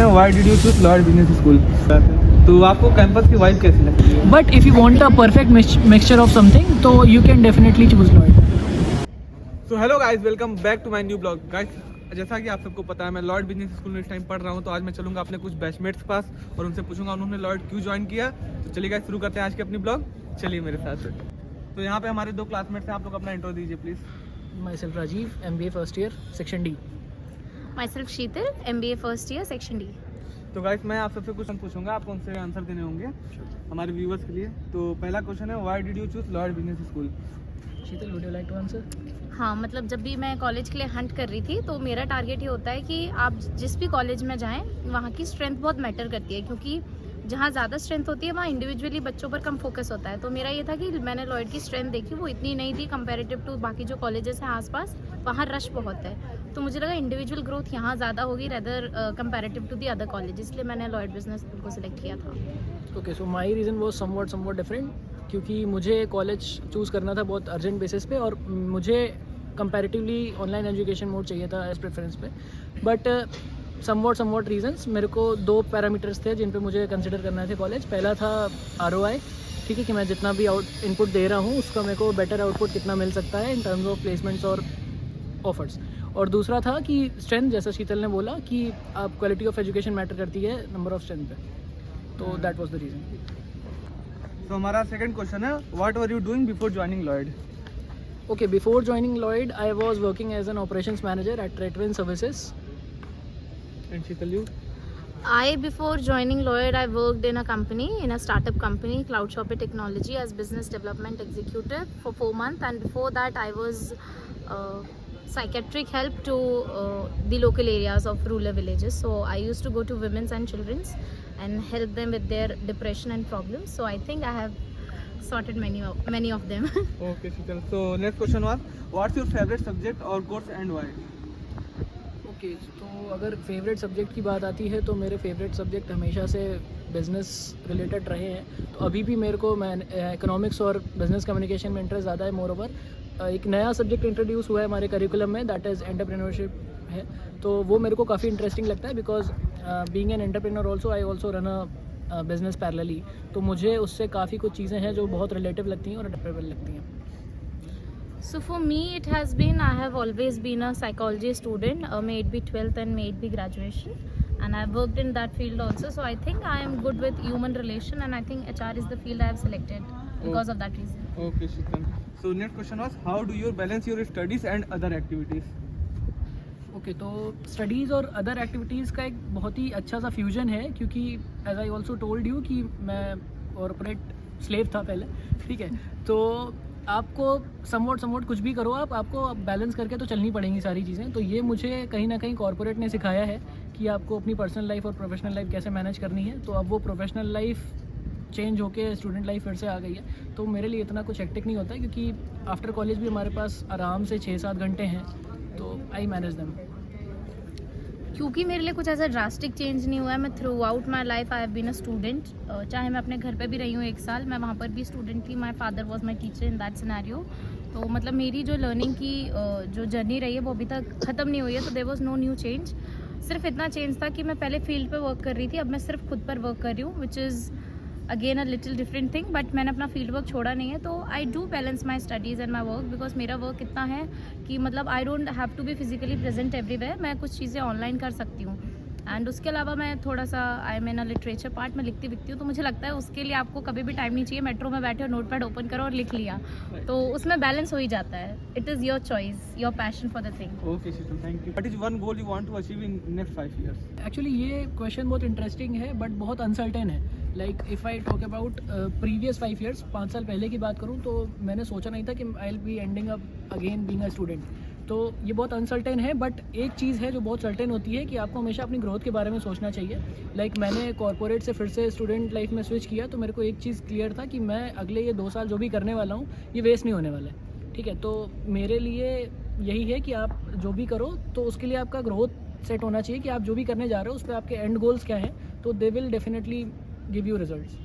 है why did you choose Lloyd business school. तो आपको कैंपस की वाइब कैसी लगती है? But if you want a perfect mixture of something, so you can definitely choose Lloyd. तो hello guys, welcome back to my new blog. Guys, जैसा कि आप सबको पता है मैं लॉयड बिजनेस स्कूल में इस टाइम पढ़ रहा हूँ, तो आज मैं चलूँगा अपने कुछ बैचमेट्स के पास और उनसे पूछूंगा उन्होंने लॉयड क्यों ज्वाइन किया। तो चलिए गाइस, शुरू करते हैं आज की अपनी ब्लॉग। चलिए मेरे साथ। तो यहाँ पे हमारे दो क्लासमेट्स हैं, आप लोग अपना इंट्रो दीजिए please. Myself Rajiv, MBA first year, section D. Myself Sheetal, MBA first year, section D. तो गाइस, मैं आप सबसे क्वेश्चन पूछूंगा, आपको उनसे आंसर देने होंगे हमारे व्यूवर्स के लिए। तो पहला क्वेश्चन है why did you choose Lloyd business school. Sheetal, would you like to answer? हाँ, मतलब जब भी मैं कॉलेज के लिए हंट कर रही थी तो मेरा टारगेट ये होता है कि आप जिस भी कॉलेज में जाएं वहाँ की स्ट्रेंथ बहुत मैटर करती है, क्योंकि जहाँ ज़्यादा स्ट्रेंथ होती है वहाँ इंडिविजुअली बच्चों पर कम फोकस होता है। तो मेरा ये था कि मैंने लॉयड की स्ट्रेंथ देखी, वो इतनी नहीं थी कंपैरेटिव टू बाकी जो कॉलेजेस हैं आसपास, वहाँ रश बहुत है। तो मुझे लगा इंडिविजुअल ग्रोथ यहाँ ज़्यादा होगी rather comparative to the other college, इसलिए मैंने लॉयड बिजनेस स्कूल को सिलेक्ट किया था। Okay, so my reason was somewhat different, क्योंकि मुझे कॉलेज चूज़ करना था बहुत अर्जेंट बेसिस पे और मुझे कंपैरेटिवली ऑनलाइन एजुकेशन मोड चाहिए था एज प्रेफरेंस पे। बट समवॉट रीजंस, मेरे को दो पैरामीटर्स थे जिन पे मुझे कंसिडर करना थे कॉलेज। पहला था ROI, ठीक है, कि मैं जितना भी इनपुट दे रहा हूँ उसका मेरे को बेटर आउटपुट कितना मिल सकता है इन टर्म्स ऑफ प्लेसमेंट्स और ऑफर्स। और दूसरा था कि स्ट्रेंथ, जैसा शीतल ने बोला कि आप क्वालिटी ऑफ एजुकेशन मैटर करती है नंबर ऑफ स्ट्रेंथ पे, तो दैट वाज द रीज़न। तो हमारा सेकंड क्वेश्चन है what were you doing before joining Lloyd. Okay, before joining Lloyd, I was working as an operations manager at Redwin Services. And Sheetal you? Before joining Lloyd, I worked in a company, in a startup company, Cloud Shopper Technology, as business development executive for 4 months. And before that, I was psychiatric help to the local areas of rural villages. So I used to go to women's and children's and help them with their depression and problems. So I think I have sorted many of them. Okay Sheetal, so next question was what's your favourite subject और course and why. Okay, तो अगर favourite subject की बात आती है तो मेरे favourite subject हमेशा से बिज़नेस रिलेटेड रहे हैं। तो अभी भी मेरे को इकोनॉमिक्स और बिज़नेस कम्युनिकेशन में इंटरेस्ट ज़्यादा है। मोर ओवर एक नया सब्जेक्ट इंट्रोड्यूस हुआ है हमारे करिकुलम में, दैट इज़ एंटरप्रेन्योरशिप है। तो वो मेरे को काफ़ी इंटरेस्टिंग लगता है because being an entrepreneur also I also run a business parallelly. तो मुझे उससे काफ़ी कुछ चीज़ें हैं जो बहुत रिलेटिव लगती हैं और अडेप्टेबल लगती हैं। So for me, it has been, I have always been a psychology student, may it be 12th and may it be graduation, and I've worked in that field also. So I think I am good with human relation, and I think HR is the field I have selected because of that reason. Okay Sheetal, so next question was how do you balance your studies and other activities. Okay, तो studies और other activities का एक बहुत ही अच्छा सा fusion है, क्योंकि as I also told you कि मैं कॉर्पोरेट स्लेव था पहले, ठीक है। तो आपको समवॉट कुछ भी करो आपको बैलेंस करके तो चलनी पड़ेंगी सारी चीज़ें। तो ये मुझे कहीं ना कहीं कॉर्पोरेट ने सिखाया है कि आपको अपनी पर्सनल लाइफ और प्रोफेशनल लाइफ कैसे मैनेज करनी है। तो अब वो प्रोफेशनल लाइफ चेंज होके स्टूडेंट लाइफ फिर से आ गई है, तो मेरे लिए इतना कुछ हेक्टिक नहीं होता है, क्योंकि आफ्टर कॉलेज भी हमारे पास आराम से 6-7 घंटे हैं, तो आई मैनेज देम। क्योंकि मेरे लिए कुछ ऐसा ड्रास्टिक चेंज नहीं हुआ है। मैं throughout my life I have been a student, चाहे मैं अपने घर पे भी रही हूँ 1 साल, मैं वहाँ पर भी स्टूडेंट थी। My father was my teacher in that scenario. तो मतलब मेरी जो लर्निंग की जो जर्नी रही है वो अभी तक ख़त्म नहीं हुई है। तो there was no new change, सिर्फ इतना चेंज था कि मैं पहले फील्ड पे वर्क कर रही थी, अब मैं सिर्फ खुद पर वर्क कर रही हूँ, which is again a little different thing. But मैंने अपना फील्ड वर्क छोड़ा नहीं है। तो I do balance my studies and my work, because मेरा वर्क इतना है कि मतलब I don't have to be physically present everywhere. मैं कुछ चीज़ें ऑनलाइन कर सकती हूँ। एंड उसके अलावा मैं थोड़ा सा आई am in a literature part में लिखती हूँ। तो मुझे लगता है उसके लिए आपको कभी भी टाइम नहीं चाहिए, मेट्रो में बैठे और नोटपैड ओपन करो और लिख लिया, तो उसमें बैलेंस हो ही जाता है। It is your choice, your passion for the thing. Okay Sheetal, thank you. What is one goal you want to achieve in next 5 years। Actually ये क्वेश्चन बहुत इंटरेस्टिंग है बट बहुत अनसर्टेन है। Like if I talk about previous 5 years, 5 साल पहले की बात करूँ तो मैंने सोचा नहीं था कि I will be ending up again being a student. तो ये बहुत अनसर्टेन है, बट एक चीज़ है जो बहुत सर्टेन होती है कि आपको हमेशा अपनी ग्रोथ के बारे में सोचना चाहिए। लाइक मैंने कॉर्पोरेट से फिर से स्टूडेंट लाइफ में स्विच किया, तो मेरे को एक चीज़ क्लियर था कि मैं अगले ये 2 साल जो भी करने वाला हूँ ये वेस्ट नहीं होने वाला है, ठीक है। तो मेरे लिए यही है कि आप जो भी करो तो उसके लिए आपका ग्रोथ सेट होना चाहिए कि आप जो भी करने जा रहे हो उस पर आपके एंड गोल्स क्या हैं, तो they will definitely give you results.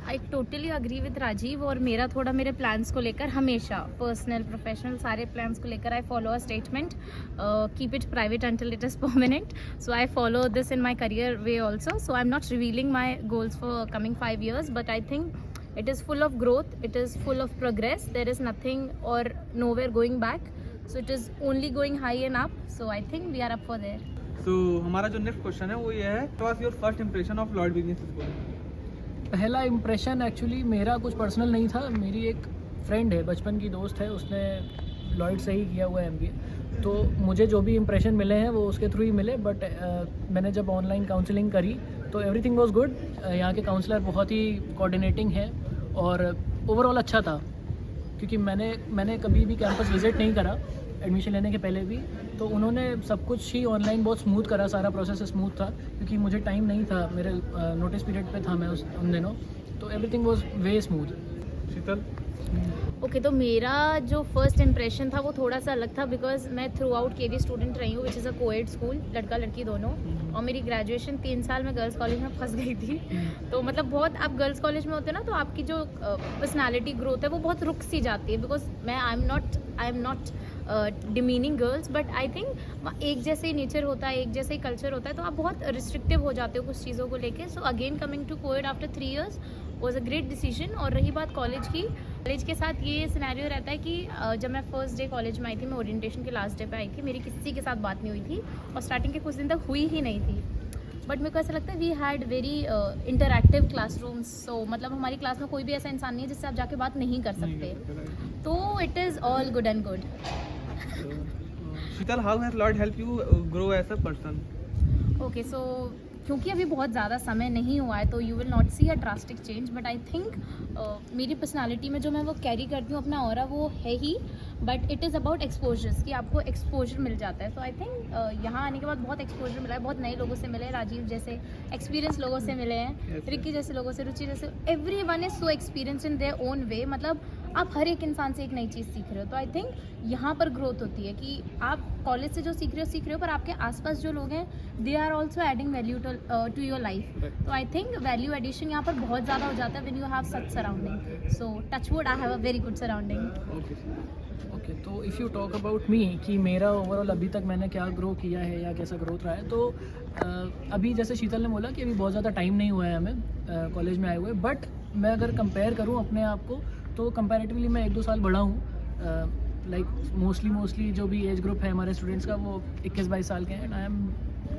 I totally agree with Rajiv. और मेरा थोड़ा मेरे प्लान्स को लेकर हमेशा पर्सनल प्रोफेशनल सारे प्लान्स को लेकर I follow a statement, keep it private until it is permanent. So I follow this in my career way also. So I am not revealing my goals for coming 5 years, but I think it is full of growth, it is full of progress, there is nothing or nowhere going back, so it is only going high and up, so I think we are up for there. So हमारा जो next question है वो ये है, what was your first impression of Lord business school? पहला impression actually मेरा कुछ personal नहीं था। मेरी एक फ्रेंड है, बचपन की दोस्त है, उसने लॉयड से ही किया हुआ है MBA, तो मुझे जो भी इम्प्रेशन मिले हैं वो उसके थ्रू ही मिले। बट मैंने जब ऑनलाइन काउंसलिंग करी तो एवरीथिंग वाज गुड। यहाँ के काउंसलर बहुत ही कोऑर्डिनेटिंग है और ओवरऑल अच्छा था, क्योंकि मैंने कभी भी कैंपस विज़िट नहीं करा एडमिशन लेने के पहले भी, तो उन्होंने सब कुछ ही ऑनलाइन बहुत स्मूथ करा, सारा प्रोसेस स्मूथ था, क्योंकि मुझे टाइम नहीं था, मेरे नोटिस पीरियड पे था मैं उन दिनों, तो everything was way smooth. Sheetal? Okay, तो मेरा जो फर्स्ट इंप्रेशन था वो थोड़ा सा अलग था, बिकॉज मैं थ्रू आउट केवी स्टूडेंट रही हूँ, which is a coed school, लड़का लड़की दोनों। और मेरी ग्रेजुएशन 3 साल में गर्ल्स कॉलेज में फंस गई थी। तो मतलब बहुत, आप गर्ल्स कॉलेज में होते हैं ना, तो आपकी जो पर्सनालिटी ग्रोथ है वो बहुत रुक सी जाती है, because I am not demeaning girls, but I think एक जैसे ही नेचर होता है, एक जैसे ही कल्चर होता है, तो आप बहुत रिस्ट्रिक्टिव हो जाते हो कुछ चीज़ों को लेके। So again coming to coed after 3 years was a great decision. और रही बात कॉलेज की, कॉलेज के साथ ये सिनेरियो रहता है कि जब मैं फर्स्ट डे कॉलेज में आई थी, मैं ओरिएंटेशन के लास्ट डे पे आई थी, मेरी किसी के साथ बात नहीं हुई थी और स्टार्टिंग के कुछ दिन तक हुई ही नहीं थी। बट मेरे को ऐसा लगता है we had very interactive classrooms. So मतलब हमारी क्लास में कोई भी ऐसा इंसान नहीं है जिससे आप जाके बात नहीं कर सकते, तो it is all good and good. Sheetal, how has Lloyd help you grow as a person? Okay, so क्योंकि अभी बहुत ज़्यादा समय नहीं हुआ है, तो you will not see a drastic change, but I think मेरी पर्सनालिटी में जो मैं वो कैरी करती हूँ अपना ऑरा, वो है ही, but it is about exposures, कि आपको एक्सपोजर मिल जाता है। तो आई थिंक यहाँ आने के बाद बहुत एक्सपोजर मिला है, बहुत नए लोगों से मिले, राजीव जैसे एक्सपीरियंस लोगों से मिले हैं, रिक्की जैसे लोगों से, रुचि जैसे, every one is so experience in their own way. मतलब आप हर एक इंसान से एक नई चीज़ सीख रहे हो, तो आई थिंक यहाँ पर ग्रोथ होती है कि आप कॉलेज से जो सीख रहे हो, पर आपके आसपास जो लोग हैं, they are also adding value to your life. तो आई थिंक वैल्यू एडिशन यहाँ पर बहुत ज़्यादा हो जाता है when you have such surrounding. So touch wood, I have a very good surrounding. Okay, तो if you talk about me कि मेरा ओवरऑल अभी तक मैंने क्या ग्रो किया है या कैसा ग्रोथ रहा है, तो अभी जैसे शीतल ने बोला कि अभी बहुत ज़्यादा टाइम नहीं हुआ है हमें कॉलेज में आए हुए, बट मैं अगर कंपेयर करूँ अपने आप को, तो कंपैरेटिवली मैं 1-2 साल बड़ा हूँ। लाइक मोस्टली जो भी एज ग्रुप है हमारे स्टूडेंट्स का, वो 21-22 साल के हैं, and I am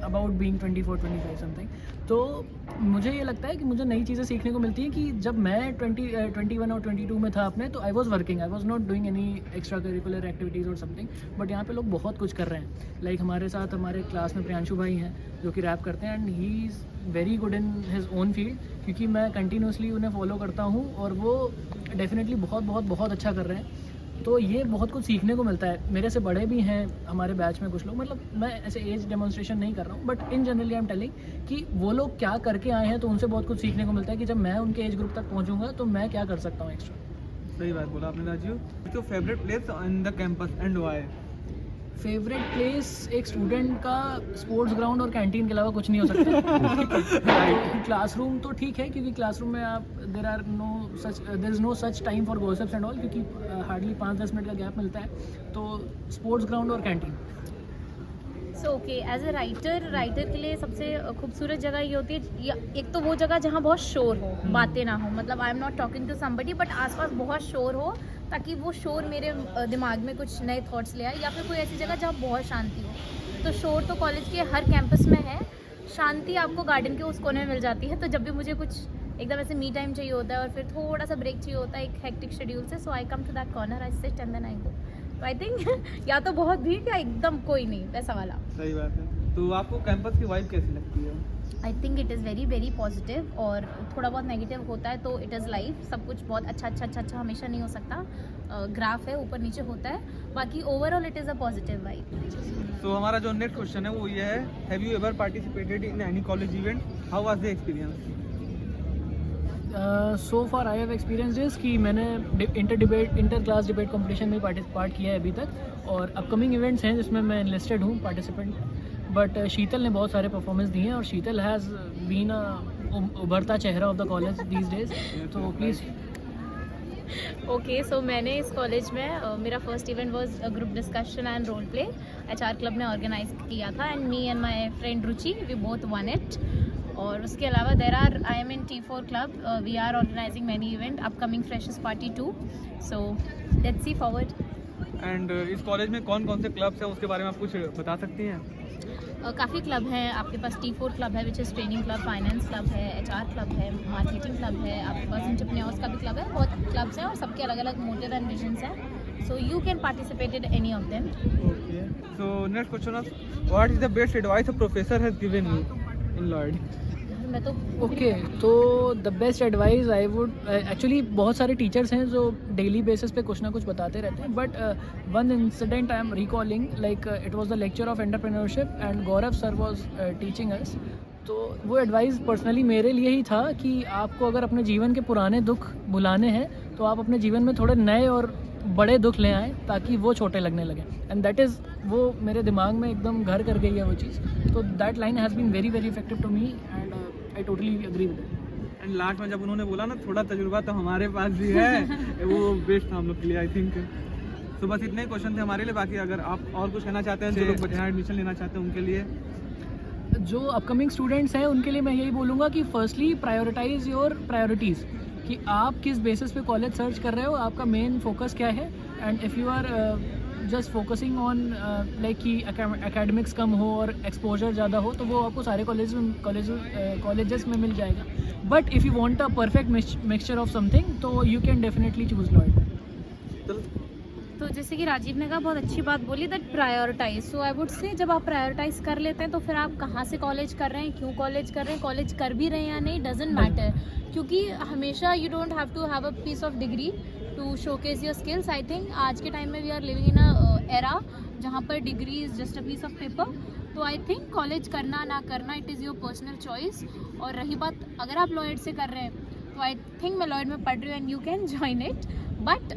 about being 24-25 something. तो मुझे ये लगता है कि मुझे नई चीज़ें सीखने को मिलती हैं कि जब मैं 21 और 22 में था अपने, तो I was working, I was not doing any extra curricular activities और समथिंग, बट यहाँ पे लोग बहुत कुछ कर रहे हैं। लाइक हमारे साथ हमारे क्लास में प्रियांशु भाई हैं जो कि रैप करते हैं, and he is very good in his own field, क्योंकि मैं कंटिन्यूसली उन्हें फॉलो करता हूँ और वो डेफिनेटली बहुत अच्छा कर रहे हैं। तो ये बहुत कुछ सीखने को मिलता है। मेरे से बड़े भी हैं हमारे बैच में कुछ लोग, मतलब मैं ऐसे एज डेमोन्स्ट्रेशन नहीं कर रहा हूँ, but in generally I am telling कि वो लोग क्या करके आए हैं, तो उनसे बहुत कुछ सीखने को मिलता है कि जब मैं उनके एज ग्रुप तक पहुँचूंगा तो मैं क्या कर सकता हूँ एक्स्ट्रा। सही बात बोला आपने राजीव। तो favourite place in the campus and why? Favourite place एक स्टूडेंट का स्पोर्ट्स ग्राउंड और कैंटीन के अलावा कुछ नहीं हो सकता। क्लासरूम तो ठीक है, क्योंकि क्लासरूम में आप there is no such time for gossips and all, क्योंकि हार्डली 5-10 मिनट का गैप मिलता है। तो स्पोर्ट्स ग्राउंड और canteen. So okay, as a writer के लिए सबसे खूबसूरत जगह ये होती है, एक तो वो जगह जहाँ बहुत शोर हो, बातें ना हो, मतलब I am not talking to somebody, but आसपास बहुत शोर हो, ताकि वो शोर मेरे दिमाग में कुछ नए थॉट्स ले आए, या फिर कोई ऐसी जगह जहाँ बहुत शांति हो। तो शोर तो कॉलेज के हर कैंपस में है, शांति आपको गार्डन के उस कोने में मिल जाती है। तो जब भी मुझे कुछ एकदम ऐसे मी टाइम चाहिए होता है और फिर थोड़ा सा ब्रेक चाहिए होता है एक हेक्टिक शेड्यूल से, so I come to that corner, I sit and then I go. तो आई थिंक या तो बहुत भीड़ या एकदम कोई नहीं, वैसा वाला। सही बात है। तो आपको कैंपस की वाइब कैसी लगती है? I think it is very positive, और थोड़ा बहुत नेगेटिव होता है तो इट इज़ लाइफ, सब कुछ बहुत अच्छा हमेशा नहीं हो सकता, ग्राफ है ऊपर नीचे होता है, बाकी overall it is a positive vibe. तो हमारा जो नेक्स्ट क्वेश्चन है वो ये है, have you ever participated in any college event? How was the experience? So far I have experience is कि मैंने इंटर क्लास डिबेट कॉम्पिटिशन में पार्ट किया है अभी तक, और अपकमिंग इवेंट्स हैं जिसमें मैं इनलिस्टेड हूँ पार्टिसिपेंट। बट शीतल ने बहुत सारे परफॉर्मेंस दिए हैं, और शीतल हैज़ बीन अ उभरता चेहरा of the college these days, तो प्लीज़। ओके, सो मैंने इस कॉलेज में मेरा first event was group discussion and role play HR club ने ऑर्गेनाइज किया था, and me and my friend Ruchi we both won it. और उसके अलावा I am in T4 club, we are organising many event, upcoming freshers party 2, so let's see forward. And इस college में कौन कौन से क्लब्स हैं उसके बारे में आप कुछ बता सकती हैं? काफ़ी क्लब हैं आपके पास। T4 क्लब है which is training club, finance club है, HR क्लब है, मार्केटिंग क्लब है, आपके पास एंटरप्रेन्योर्स का भी क्लब है। बहुत क्लब्स हैं और सबके अलग अलग मोटिव एंड विजन्स हैं, so you can participate in any of them. Okay. So next question is, what is the best advice a professor has given you in Lloyd? मैं तो ओके, तो the best advice I would, actually बहुत सारे teachers हैं जो daily basis पे कुछ ना कुछ बताते रहते हैं, but one incident I am recalling, like it was the lecture of entrepreneurship and Gaurav sir was teaching us. तो वो एडवाइस पर्सनली मेरे लिए ही था कि आपको अगर अपने जीवन के पुराने दुख भुलाने हैं तो आप अपने जीवन में थोड़े नए और बड़े दुख ले आएँ ताकि वो छोटे लगने लगें, एंड दैट इज़, वो मेरे दिमाग में एकदम घर कर गई है वो चीज़। तो that line has been very very effective to me and I totally agree with it. And last में जब उन्होंने बोला ना थोड़ा तजुर्बा तो हमारे पास भी है, वो बेस्ट था हम लोग के लिए आई थिंक। तो बस इतने ही क्वेश्चन थे हमारे लिए, बाकी अगर आप और कुछ कहना चाहते हैं जो लोग यहाँ एडमिशन लेना चाहते हैं उनके लिए। जो अपकमिंग स्टूडेंट्स हैं उनके लिए मैं यही बोलूँगा कि फर्स्टली प्रायोरिटाइज योर प्रायोरिटीज़, कि आप किस बेसिस पे कॉलेज सर्च कर रहे हो, आपका मेन फोकस क्या है। And if you are just focusing on like कि एकेडमिक्स कम हो और एक्सपोजर ज़्यादा हो, तो वो आपको सारे कॉलेजेस में मिल जाएगा। But if you want a perfect mixture of something, तो you can definitely choose Lloyd. तो जैसे कि राजीव ने कहा, बहुत अच्छी बात बोली, that prioritise. So I would say जब आप प्रायोरिटाइज कर लेते हैं तो फिर आप कहाँ से कॉलेज कर रहे हैं, क्यों कॉलेज कर रहे हैं, कॉलेज कर भी रहे हैं या नहीं, डजेंट मैटर। क्योंकि हमेशा you don't have to have a piece of degree to showcase your skills. I think आज के टाइम में we are living in a era जहाँ पर degree is just a piece of paper. तो I think college करना ना करना, it is your personal choice. और रही बात अगर आप लॉयड से कर रहे हैं, तो आई थिंक मैं लॉयड में पढ़ रही हूँ and you can join it, but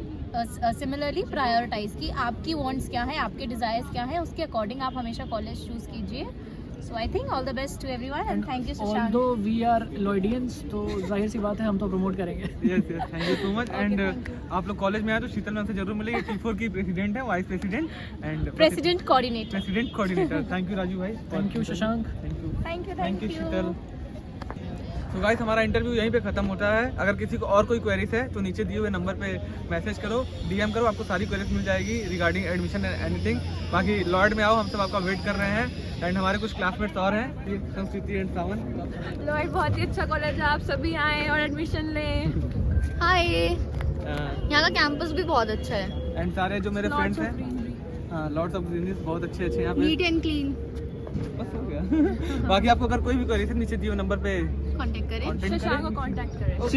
similarly prioritise कि आपकी वांट्स क्या है, आपके डिज़ायर्स क्या है, उसके अकॉर्डिंग आप हमेशा कॉलेज चूज़ कीजिए। So I think all the best to everyone and thank you Shashank. Although we are Lloydians, तो जाहिर सी बात है हम तो प्रमोट करेंगे। Yes yes, thank you so much. And thank आप लोग कॉलेज में आए तो शीतल मैम से जरूर मिले, ये T4 की प्रेसिडेंट है, vice president and president coordinator. President coordinator. Thank you Raju भाई। Thank you Shashank. Thank you Sheetal. तो गाइस हमारा इंटरव्यू यहीं पे ख़त्म होता है। अगर किसी को और कोई क्वेरीज है तो नीचे दिए हुए नंबर पे मैसेज करो, DM करो, आपको सारी क्वेरीज मिल जाएगी रिगार्डिंग एडमिशन एंड एनीथिंग। बाकी लॉयड में आओ, हम सब आपका वेट कर रहे हैं। एंड हमारे कुछ क्लासमेट्स और हैं, संस्कृति एंड सावन। लॉयड बहुत ही अच्छा कॉलेज है, आप सभी आएँ और एडमिशन लें। हाय, यहाँ का कैंपस भी बहुत अच्छा है एंड सारे जो मेरे फ्रेंड्स हैं, हाँ, लॉट्स ऑफ ग्रीनरी, बहुत अच्छे अच्छे यहाँ पे, नीट एंड क्लीन। बस हो गया। बाकी आपको अगर कोई भी क्वेरीज है नीचे दिए हुए नंबर पे कांटेक्ट करें, Contact शशांक करें। को कांटेक्ट करें। Okay.